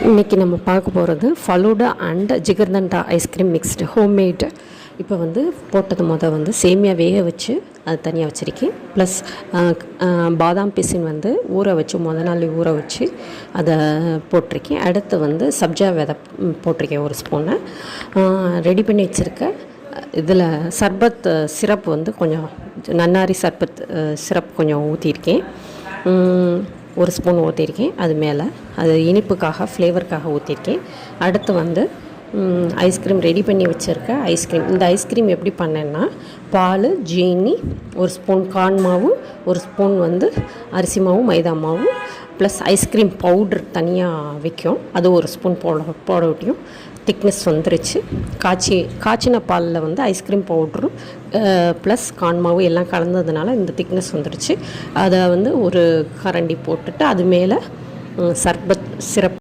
இன்றைக்கி நம்ம பார்க்க போகிறது falooda and jigarthanda ice cream mixed homemade. இப்போ போட்டது சேமியா வேக வச்சு அது தனியாக வச்சுருக்கேன். ப்ளஸ் பாதாம் பிசின் ஊற வச்சு நாள் ஊற வச்சு அதை போட்டிருக்கேன். அடுத்து சப்ஜா விதை போட்டிருக்கேன் ஒரு ஸ்பூனு. ரெடி பண்ணி வச்சுருக்க இதில் சர்பத் சிரப் கொஞ்சம் நன்னாரி சர்பத் சிரப் கொஞ்சம் ஊற்றிருக்கேன். ஒரு ஸ்பூன் ஊற்றிருக்கேன். அது மேலே அது இனிப்புக்காக ஃப்ளேவருக்காக ஊற்றிருக்கேன். அடுத்து ஐஸ்கிரீம் ரெடி பண்ணி வச்சுருக்க ஐஸ்கிரீம். இந்த ஐஸ்கிரீம் எப்படி பண்ணேன்னா, பால், ஜீனி, ஒரு ஸ்பூன் கார்ன் மாவு, ஒரு ஸ்பூன் அரிசி மாவு, மைதா மாவு, ப்ளஸ் ஐஸ்கிரீம் பவுட்ரு தனியாக விற்கும், அது ஒரு ஸ்பூன் போட விட்டியும் திக்னஸ் வந்துருச்சு. காய்ச்சின பாலில் ஐஸ்கிரீம் பவுட்ரு ப்ளஸ் கார்ன் மாவு எல்லாம் கலந்ததுனால இந்த திக்னஸ் வந்துருச்சு. அதை ஒரு கரண்டி போட்டுட்டு அது மேலே சர்பத் சிரப்